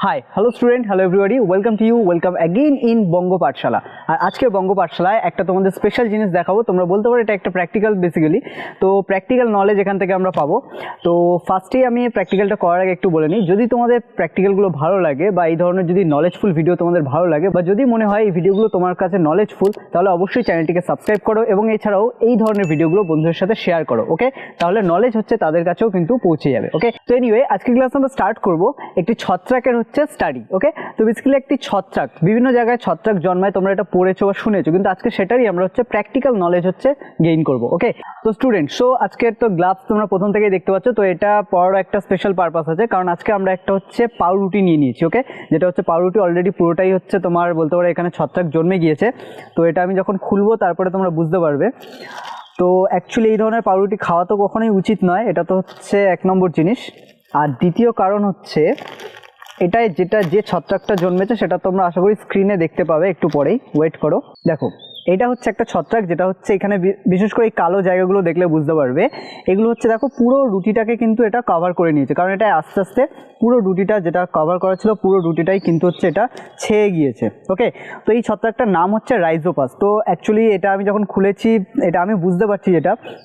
High hello student, hello everybody, welcome to you, welcome again in Bongo Pathshala. আর আজকে বঙ্গো পাঠশালায় একটা তোমাদের স্পেশাল জিনিস দেখাবো। তোমরা বলতে পারো এটা একটা প্র্যাকটিক্যাল বেসিক্যালি। তো প্র্যাকটিক্যাল নলেজ এখান থেকে আমরা পাবো। তো ফার্স্টেই আমি প্র্যাকটিক্যালটা করার আগে একটু বলে নিই, যদি তোমাদের প্র্যাকটিক্যালগুলো ভালো লাগে বা এই ধরনের যদি নলেজফুল ভিডিও তোমাদের ভালো লাগে বা যদি মনে হয় এই ভিডিওগুলো তোমার কাছে নলেজফুল, তাহলে অবশ্যই চ্যানেলটিকে সাবস্ক্রাইব করো এবং এছাড়াও এই ধরনের ভিডিওগুলো বন্ধুদের সাথে শেয়ার করো। ওকে, তাহলে নলেজ হচ্ছে তাদের কাছেও কিন্তু পৌঁছে যাবে। ওকে, তো এনিওয়ে আজকের ক্লাস আমরা স্টার্ট করবো একটি ছত্রাকের স্টাডি। ওকে, তো বেসিক্যালি একটি ছত্রাক, বিভিন্ন জায়গায় ছত্রাক জন্মায়, তোমরা এটা পড়েছো বা শুনেছো, কিন্তু আজকে সেটারই আমরা প্র্যাকটিক্যাল নলেজ গেইন করব। ওকে, তো স্টুডেন্ট, সো আজকের তো গ্লাভস তোমরা প্রথম থেকেই দেখতে পাচ্ছ। তো এটা পড়ার একটা স্পেশাল পারপাস আছে, কারণ আজকে আমরা একটা পাউরুটি নিয়ে নিয়েছি। ওকে, যেটা পাউরুটি অলরেডি পুরোটাই তোমার বলতে পারো এখানে ছত্রাক জন্মে গিয়েছে। তো এটা আমি যখন খুলবো তারপরে তোমরা বুঝতে পারবে। তো অ্যাকচুয়ালি এই ধরনের পাউরুটি খাওয়া তো কখনোই উচিত নয়, এটা তো এক নম্বর জিনিস। আর দ্বিতীয় কারণ এটাই যে ছত্রাকটা জন্মেছে সেটা তোমরা আশা করি স্ক্রিনে দেখতে পাবে একটু পরেই, ওয়েট করো। দেখো, এটা একটা ছত্রাক, যেটা এখানে বিশেষ করে এই কালো জায়গাগুলো দেখলে বুঝতে পারবে। এগুলো দেখো পুরো রুটিটাকে কিন্তু এটা কভার করে নিয়েছে, কারণ এটা আস্তে আস্তে পুরো রুটিটা যেটা কভার করা ছিল পুরো রুটিটাই কিন্তু এটা ছেয়ে গিয়েছে। ওকে, তো এই ছত্রাকটার নাম রাইজোপাস। তো অ্যাকচুয়ালি এটা আমি যখন খুলেছি এটা আমি বুঝতে পারছি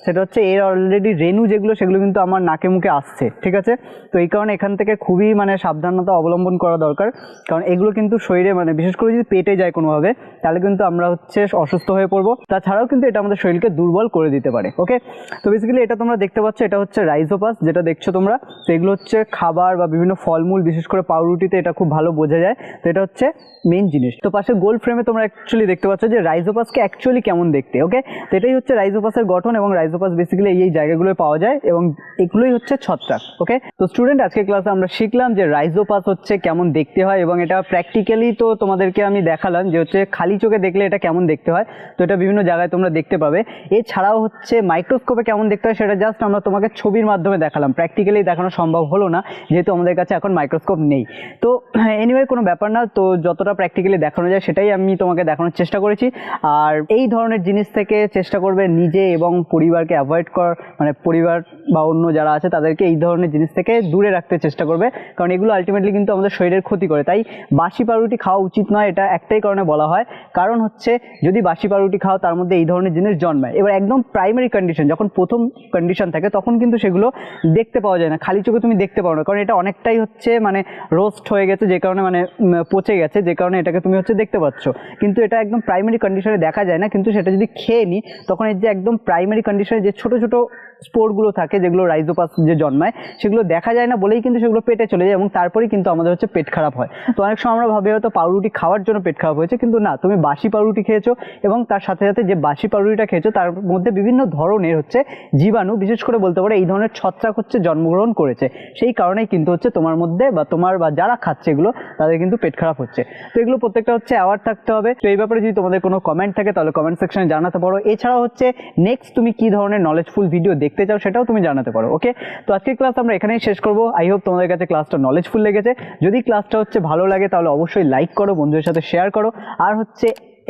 সেটা এর অলরেডি রেণু যেগুলো সেগুলো কিন্তু আমার নাকে মুখে আসছে। ঠিক আছে, তো এই কারণে এখান থেকে খুবই সাবধানতা অবলম্বন করা দরকার, কারণ এগুলো কিন্তু শরীরে বিশেষ করে যদি পেটে যায় কোনোভাবে, তাহলে কিন্তু আমরা অসুস্থ হয়ে পড়বো। তাছাড়াও কিন্তু এটা আমাদের শরীরকে দুর্বল করে দিতে পারে। ওকে, তো বেসিক্যালি এটা তোমরা দেখতে পাচ্ছ, এটা রাইজোপাস যেটা দেখছো তোমরা। তো এগুলো খাবার বা বিভিন্ন ফলমূল, বিশেষ করে পাউরুটিতে এটা খুব ভালো বোঝা যায়। তো এটা মেইন জিনিস। তো পাশে গোল ফ্রেমে তোমরা অ্যাকচুয়ালি দেখতে পাচ্ছ যে রাইজোপাসকে অ্যাকচুয়ালি কেমন দেখতে। ওকে, তো এটাই রাইজোপাসের গঠন, এবং রাইজোপাস বেসিক্যালি এই জায়গাগুলোয় পাওয়া যায় এবং এগুলোই ছত্রাক। ওকে, তো স্টুডেন্ট আজকের ক্লাসে আমরা শিখলাম যে রাইজোপাস কেমন দেখতে হয়, এবং এটা প্র্যাকটিক্যালি তো তোমাদেরকে আমি দেখালাম যে খালি চোখে দেখলে এটা কেমন দেখতে হয়। তো এটা বিভিন্ন জায়গায় তোমরা দেখতে পাবে। এছাড়াও মাইক্রোস্কোপে কেমন দেখতে হয় সেটা জাস্ট আমরা তোমাকে ছবির মাধ্যমে দেখালাম, প্র্যাকটিক্যালি দেখানো সম্ভব হলো না যেহেতু আমাদের কাছে এখন মাইক্রোস্কোপ নেই। তো এনিওয়ে কোনো ব্যাপার না, তো যতটা প্র্যাকটিক্যালি দেখানো যায় সেটাই আমি তোমাকে দেখানোর চেষ্টা করেছি। আর এই ধরনের জিনিস থেকে চেষ্টা করবে নিজে এবং পরিবারকে অ্যাভয়েড কর, পরিবার বা অন্য যারা আছে তাদেরকে এই ধরনের জিনিস থেকে দূরে রাখতে চেষ্টা করবে, কারণ এগুলো আলটিমেটলি কিন্তু আমাদের শরীরের ক্ষতি করে। তাই বাসি পাউরুটি খাওয়া উচিত নয়, এটা একটাই কারণে বলা হয়, কারণ যদি বাসি পাউরুটি খাও তার মধ্যে এই ধরনের জিনিস জন্মায়। এবার একদম প্রাইমারি কন্ডিশন, যখন প্রথম কন্ডিশন থাকে তখন কিন্তু সেগুলো দেখতে পাওয়া যায় না, খালি চোখে তুমি দেখতে পাও না, কারণ এটা অনেকটাই রোস্ট হয়ে গেছে, যে কারণে পচে গেছে, যে কারণে এটাকে তুমি দেখতে পাচ্ছ। কিন্তু এটা একদম প্রাইমারি কন্ডিশনে দেখা যায় না, কিন্তু সেটা যদি খেয়ে নিই তখন এর যে একদম প্রাইমারি কন্ডিশনে যে ছোট ছোট স্পোরগুলো থাকে যেগুলো রাইজোপাস যে জন্মায় সেগুলো দেখা যায় না বলেই কিন্তু সেগুলো পেটে চলে যায়, এবং তারপরেই কিন্তু আমাদের পেট খারাপ হয়। তো অনেক সময় আমরা ভাবি হয়তো পাউরুটি খাওয়ার জন্য পেট খারাপ হয়েছে, কিন্তু না, তুমি বাসি পাউরুটি খেয়েছো এবং তার সাথে সাথে যে বাসি পাউরুটিটা খেয়েছো তার মধ্যে বিভিন্ন ধরনের জীবাণু, বিশেষ করে বলতে পারো এই ধরনের ছত্রাক জন্মগ্রহণ করেছে, সেই কারণেই কিন্তু তোমার মধ্যে বা তোমার বা যারা খাচ্ছে এগুলো তাদের কিন্তু পেট খারাপ হচ্ছে। তো এগুলো প্রত্যেকটা অ্যাওয়ার থাকতে হবে। তো এই ব্যাপারে যদি তোমাদের কোনো কমেন্ট থাকে তাহলে কমেন্ট সেকশনে জানাতে পারো। এছাড়াও নেক্সট তুমি কি ধরনের নলেজফুল ভিডিও দেখতে চাও সেটাও তুমি জানাতে পারো। ওকে, তো আজকের ক্লাস আমরা এখানেই শেষ করবো। আই হোপ তোমাদের কাছে ক্লাসটা নলেজফুল লেগেছে। যদি ক্লাসটা ভালো লাগে তাহলে অবশ্যই লাইক করো, বন্ধুদের সাথে শেয়ার করো, আর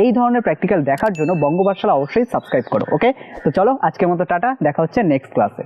এই ধরনের প্র্যাকটিক্যাল দেখার জন্য বঙ্গ পাঠশালা অবশ্যই সাবস্ক্রাইব করো। ওকে, তো চলো আজকের মতো টাটা, দেখা হচ্ছে নেক্সট ক্লাসে।